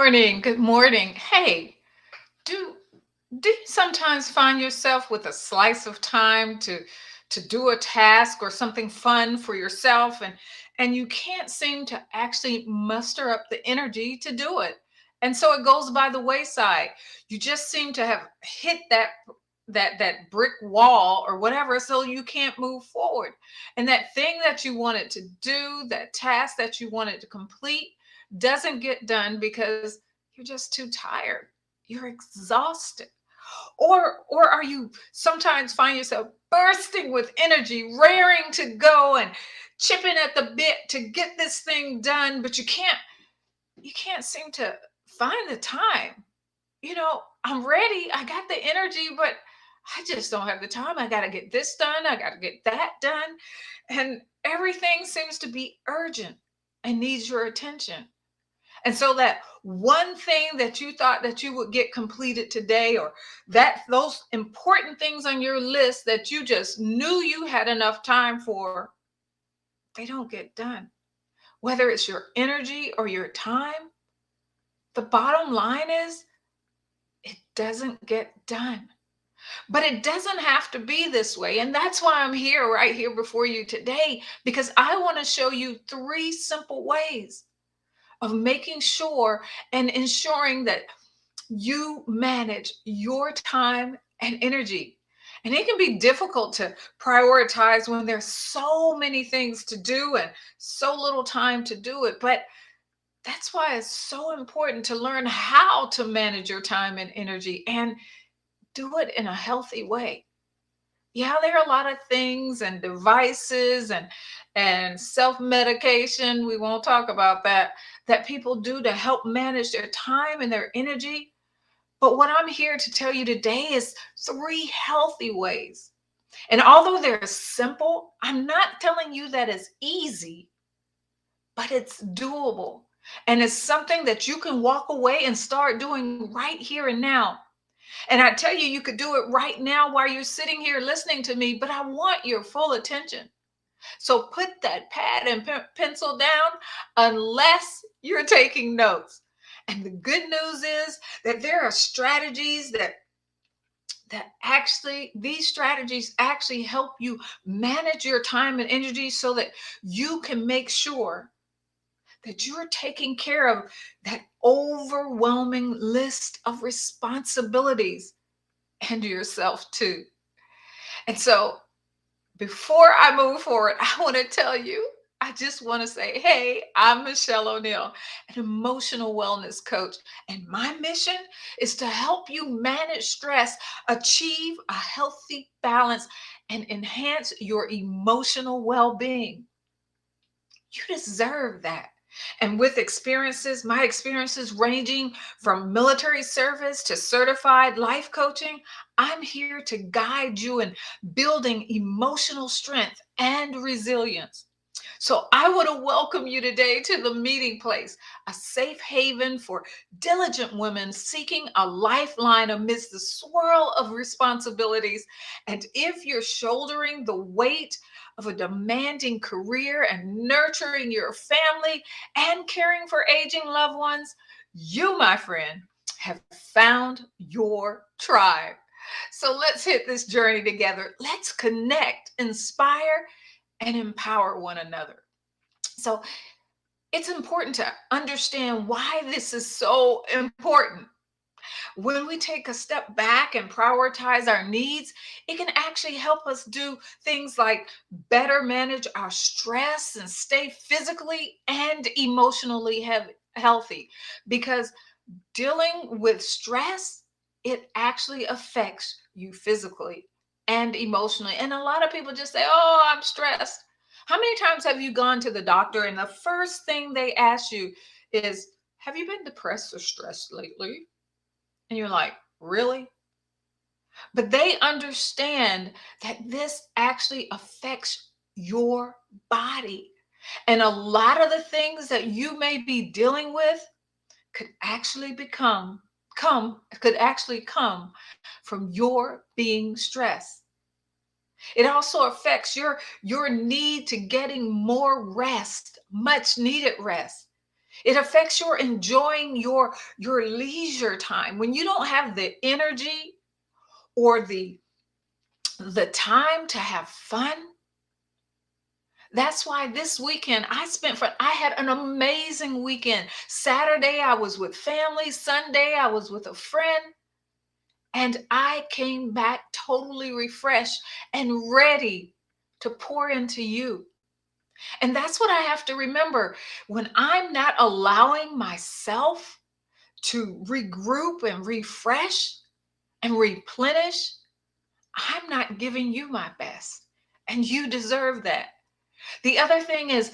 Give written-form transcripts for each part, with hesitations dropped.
morning. Good morning. Hey, do do you sometimes find yourself with a slice of time to do a task or something fun for yourself and you can't seem to actually muster up the energy to do it. And so it goes by the wayside. You just seem to have hit that brick wall or whatever, so you can't move forward. And that thing that you wanted to do, that task that you wanted to complete, doesn't get done because you're just too tired. You're exhausted. Or are you sometimes find yourself bursting with energy, raring to go and chipping at the bit to get this thing done, but you can't seem to find the time. I'm ready. I got the energy, but I just don't have the time. I got to get this done. I got to get that done. And everything seems to be urgent and needs your attention. And so that one thing that you thought that you would get completed today, or that those important things on your list that you just knew you had enough time for, they don't get done. Whether it's your energy or your time, the bottom line is it doesn't get done. But it doesn't have to be this way. And that's why I'm here right here before you today, because I want to show you three simple ways of making sure and ensuring that you manage your time and energy. And it can be difficult to prioritize when there's so many things to do and so little time to do it. But that's why it's so important to learn how to manage your time and energy and do it in a healthy way. Yeah, there are a lot of things and devices and self-medication. We won't talk about that people do to help manage their time and their energy. But what I'm here to tell you today is three healthy ways. And although they're simple, I'm not telling you that it's easy, but it's doable. And it's something that you can walk away and start doing right here and now. And I tell you, you could do it right now while you're sitting here listening to me, but I want your full attention. So put that pad and pencil down unless you're taking notes. And the good news is that there are strategies that actually these strategies actually help you manage your time and energy so that you can make sure that you're taking care of that overwhelming list of responsibilities and yourself too. And so before I move forward, I want to tell you, I just want to say, hey, I'm Michelle O'Neill, an emotional wellness coach. And my mission is to help you manage stress, achieve a healthy balance, and enhance your emotional well being. You deserve that. And with experiences, my experiences ranging from military service to certified life coaching, I'm here to guide you in building emotional strength and resilience. So I want to welcome you today to the meeting place, a safe haven for diligent women seeking a lifeline amidst the swirl of responsibilities. And if you're shouldering the weight of a demanding career and nurturing your family and caring for aging loved ones, you, my friend, have found your tribe. So let's hit this journey together. Let's connect, inspire, and empower one another. So it's important to understand why this is so important. When we take a step back and prioritize our needs, it can actually help us do things like better manage our stress and stay physically and emotionally healthy. Because dealing with stress, it actually affects you physically and emotionally. And a lot of people just say, oh, I'm stressed. How many times have you gone to the doctor and the first thing they ask you is, have you been depressed or stressed lately? And you're like, really? But they understand that this actually affects your body. And a lot of the things that you may be dealing with could actually could actually come from your being stressed. It also affects your need to getting more rest, much needed rest. It affects your enjoying your leisure time. When you don't have the energy or the time to have fun. That's why this weekend I had an amazing weekend. Saturday I was with family, Sunday I was with a friend, and I came back totally refreshed and ready to pour into you. And that's what I have to remember. When I'm not allowing myself to regroup and refresh and replenish, I'm not giving you my best. And you deserve that. The other thing is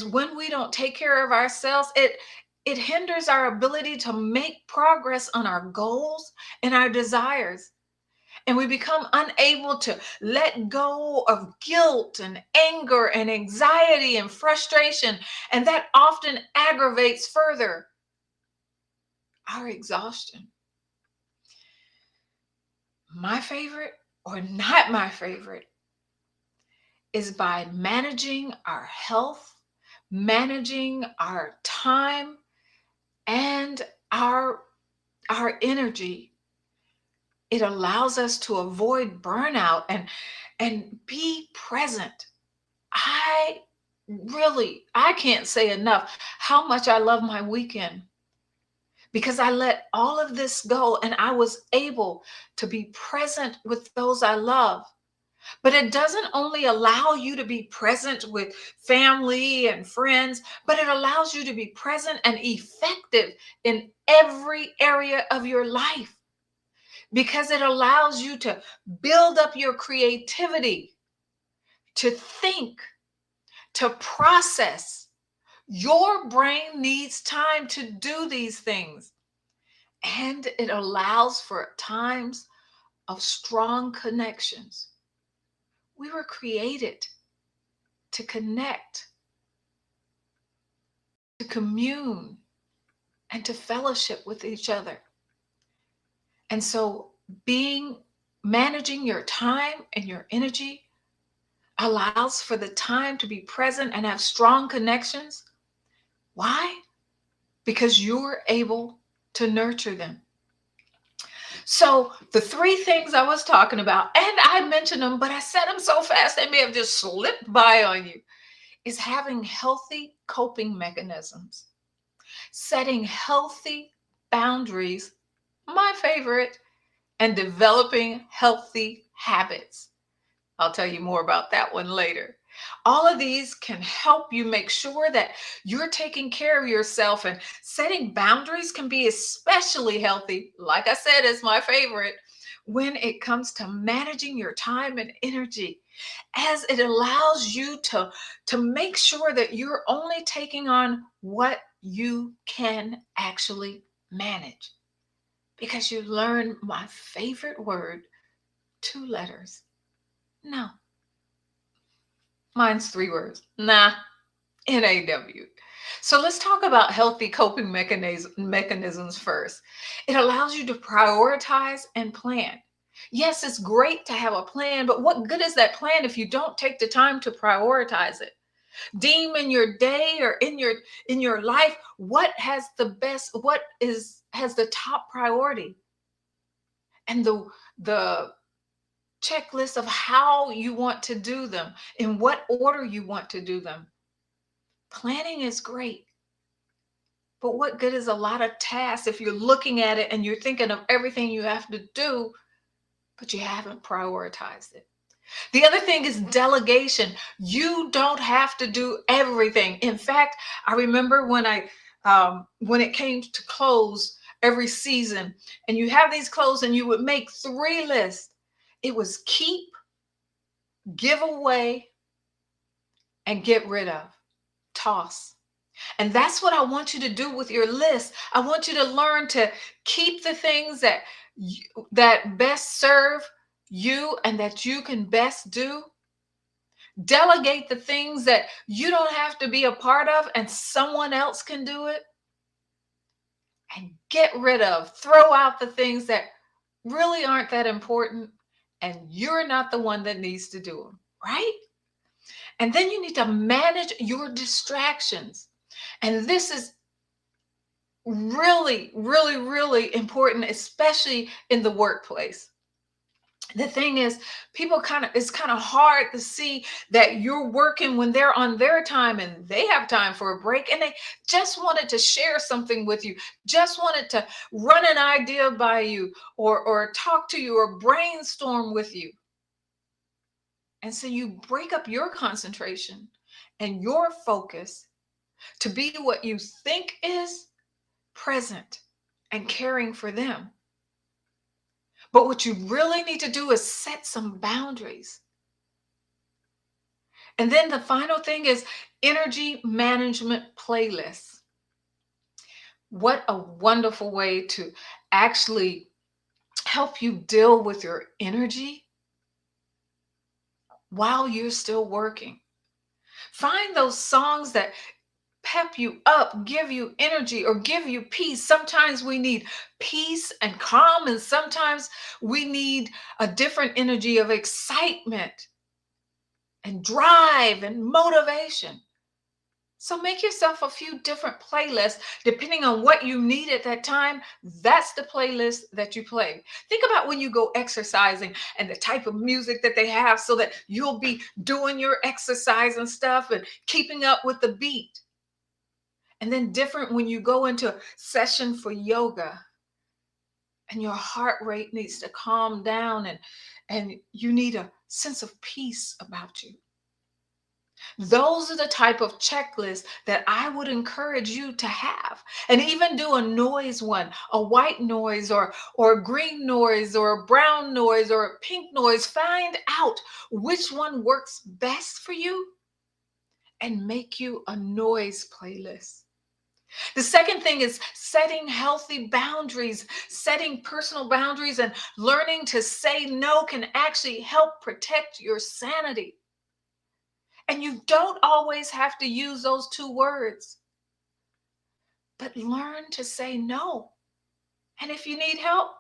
when we don't take care of ourselves, it hinders our ability to make progress on our goals and our desires. And we become unable to let go of guilt and anger and anxiety and frustration. And that often aggravates further our exhaustion. My favorite, or not my favorite, is by managing our health, managing our time, and our energy. It allows us to avoid burnout and be present. I can't say enough how much I love my weekend, because I let all of this go and I was able to be present with those I love. But it doesn't only allow you to be present with family and friends, but it allows you to be present and effective in every area of your life, because it allows you to build up your creativity, to think, to process. Your brain needs time to do these things. And it allows for times of strong connections. We were created to connect, to commune, and to fellowship with each other. And so being managing your time and your energy allows for the time to be present and have strong connections. Why? Because you're able to nurture them. So the three things I was talking about, and I mentioned them, but I said them so fast they may have just slipped by on you, is having healthy coping mechanisms, setting healthy boundaries, my favorite, and developing healthy habits. I'll tell you more about that one later. All of these can help you make sure that you're taking care of yourself, and setting boundaries can be especially healthy. Like I said, it's my favorite when it comes to managing your time and energy, as it allows you to make sure that you're only taking on what you can actually manage, because you learn my favorite word, two letters. No. Mine's three words. Nah. NAW. So let's talk about healthy coping mechanisms first. It allows you to prioritize and plan. Yes, it's great to have a plan, but what good is that plan if you don't take the time to prioritize it? Deem in your day or in your life what has the best, what is has the top priority, and the checklist of how you want to do them, in what order you want to do them. Planning is great, but what good is a lot of tasks if you're looking at it and you're thinking of everything you have to do, but you haven't prioritized it? The other thing is delegation. You don't have to do everything. In fact, I remember when it came to clothes every season, and you have these clothes and you would make three lists. It was keep, give away, and get rid of, toss. And that's what I want you to do with your list. I want you to learn to keep the things that best serve you and that you can best do. Delegate the things that you don't have to be a part of and someone else can do it. And get rid of, throw out the things that really aren't that important and you're not the one that needs to do them, right? And then you need to manage your distractions. And this is really, really, really important, especially in the workplace. The thing is, people it's kind of hard to see that you're working when they're on their time and they have time for a break, and they just wanted to share something with you, just wanted to run an idea by you, or talk to you, or brainstorm with you. And so you break up your concentration and your focus to be what you think is present and caring for them. But what you really need to do is set some boundaries. And then the final thing is energy management playlists. What a wonderful way to actually help you deal with your energy while you're still working. Find those songs that pep you up, give you energy, or give you peace. Sometimes we need peace and calm, and sometimes we need a different energy of excitement and drive and motivation. So make yourself a few different playlists depending on what you need at that time. That's the playlist that you play. Think about when you go exercising and the type of music that they have so that you'll be doing your exercise and stuff and keeping up with the beat. And then different when you go into a session for yoga and your heart rate needs to calm down, and you need a sense of peace about you. Those are the type of checklists that I would encourage you to have. And even do a noise one, a white noise, or a green noise, or a brown noise, or a pink noise. Find out which one works best for you and make you a noise playlist. The second thing is setting healthy boundaries. Setting personal boundaries and learning to say no can actually help protect your sanity. And you don't always have to use those two words, but learn to say no. And if you need help,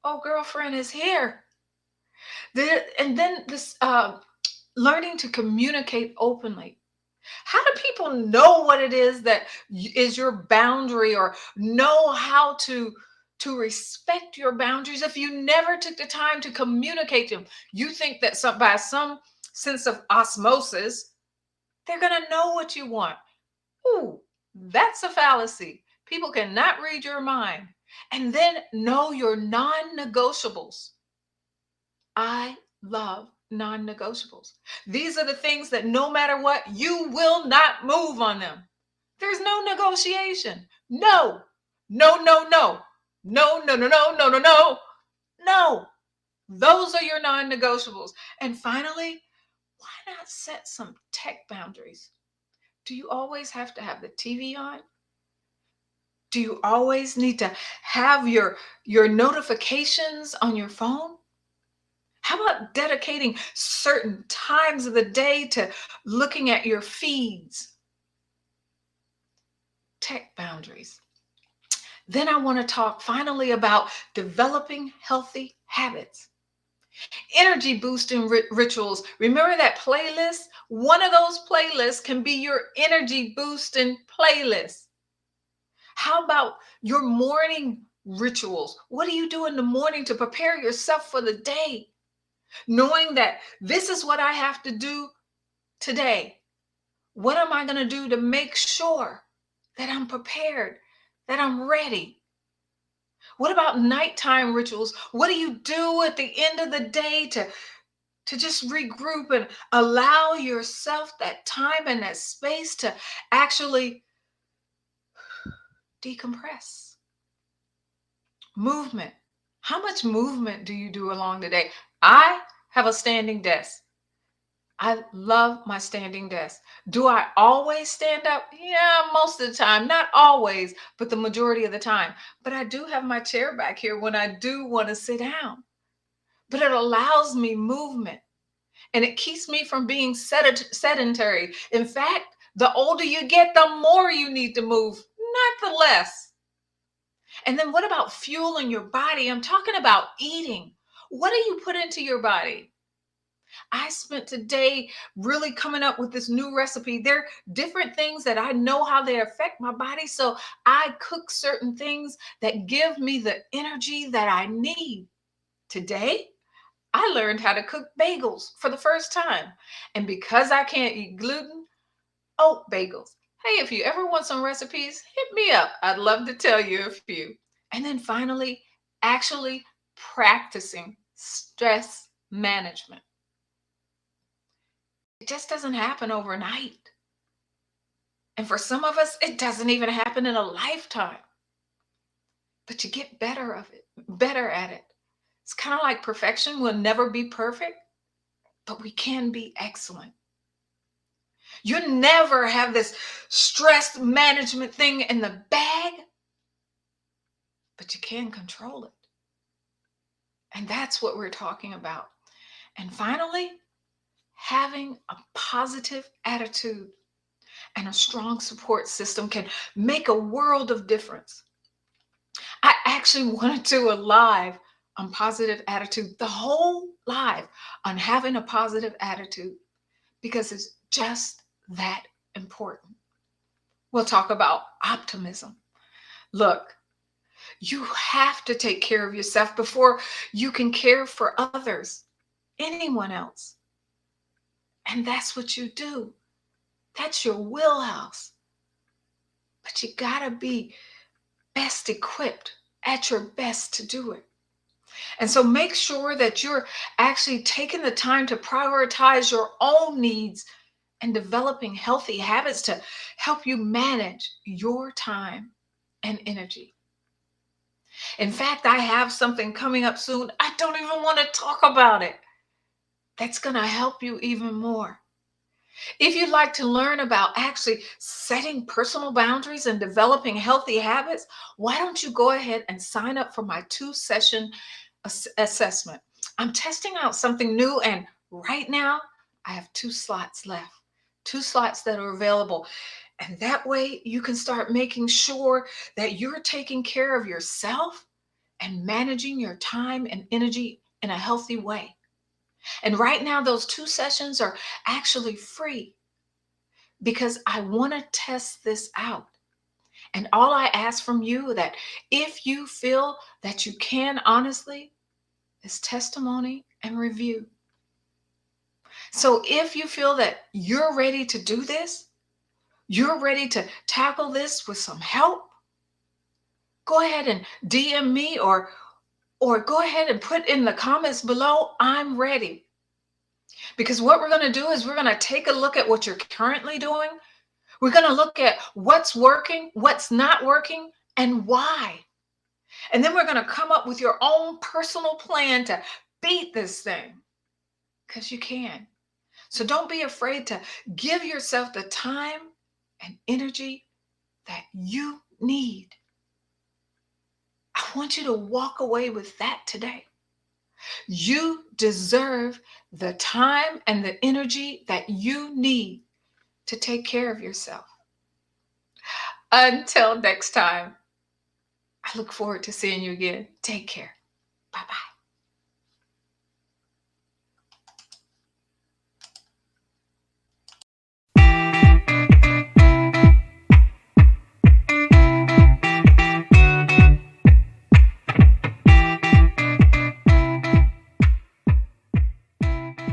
oh, girlfriend is here. And then this learning to communicate openly. How do people know what it is that is your boundary, or know how to respect your boundaries if you never took the time to communicate them? You think that by some sense of osmosis, they're going to know what you want. Ooh, that's a fallacy. People cannot read your mind. And then know your non negotiables. I love non negotiables. These are the things that no matter what, you will not move on them. There's no negotiation. No, no, no, no, no, no, no, no, no, no, no, no. Those are your non negotiables. And finally, why not set some tech boundaries? Do you always have to have the TV on? Do you always need to have your notifications on your phone? How about dedicating certain times of the day to looking at your feeds? Tech boundaries. Then I want to talk finally about developing healthy habits. Energy boosting rituals. Remember that playlist? One of those playlists can be your energy boosting playlist. How about your morning rituals? What do you do in the morning to prepare yourself for the day? Knowing that this is what I have to do today. What am I going to do to make sure that I'm prepared, that I'm ready? What about nighttime rituals? What do you do at the end of the day to just regroup and allow yourself that time and that space to actually decompress? Movement. How much movement do you do along the day? I have a standing desk. I love my standing desk. Do I always stand up? Yeah, most of the time. Not always, but the majority of the time. But I do have my chair back here when I do want to sit down. But it allows me movement, and it keeps me from being sedentary. In fact, the older you get, the more you need to move, not the less. And then what about fueling your body? I'm talking about eating. What do you put into your body? I spent today really coming up with this new recipe. There are different things that I know how they affect my body. So I cook certain things that give me the energy that I need. Today, I learned how to cook bagels for the first time. And because I can't eat gluten, oat bagels. Hey, if you ever want some recipes, hit me up. I'd love to tell you a few. And then finally, actually practicing stress management. It just doesn't happen overnight. And for some of us, it doesn't even happen in a lifetime. But you get better at it. It's kind of like perfection. We'll never be perfect, but we can be excellent. You never have this stress management thing in the bag, but you can control it. And that's what we're talking about. And finally, having a positive attitude and a strong support system can make a world of difference. I actually want to do a live on positive attitude, the whole live on having a positive attitude, because it's just that important. We'll talk about optimism. Look, you have to take care of yourself before you can care for others, anyone else. And that's what you do. That's your wheelhouse. But you got to be best equipped, at your best to do it. And so make sure that you're actually taking the time to prioritize your own needs and developing healthy habits to help you manage your time and energy. In fact, I have something coming up soon. I don't even want to talk about it. That's going to help you even more. If you'd like to learn about actually setting personal boundaries and developing healthy habits, why don't you go ahead and sign up for my 2-session assessment? I'm testing out something new, and right now I have 2 slots left, 2 slots that are available. And that way you can start making sure that you're taking care of yourself and managing your time and energy in a healthy way. And right now, those 2 sessions are actually free because I want to test this out. And all I ask from you that if you feel that you can honestly is testimony and review. So if you feel that you're ready to do this, you're ready to tackle this with some help, go ahead and DM me or go ahead and put in the comments below, I'm ready. Because what we're going to do is we're going to take a look at what you're currently doing. We're going to look at what's working, what's not working, and why. And then we're going to come up with your own personal plan to beat this thing, because you can. So don't be afraid to give yourself the time and energy that you need. I want you to walk away with that today. You deserve the time and the energy that you need to take care of yourself. Until next time, I look forward to seeing you again. Take care. Bye bye.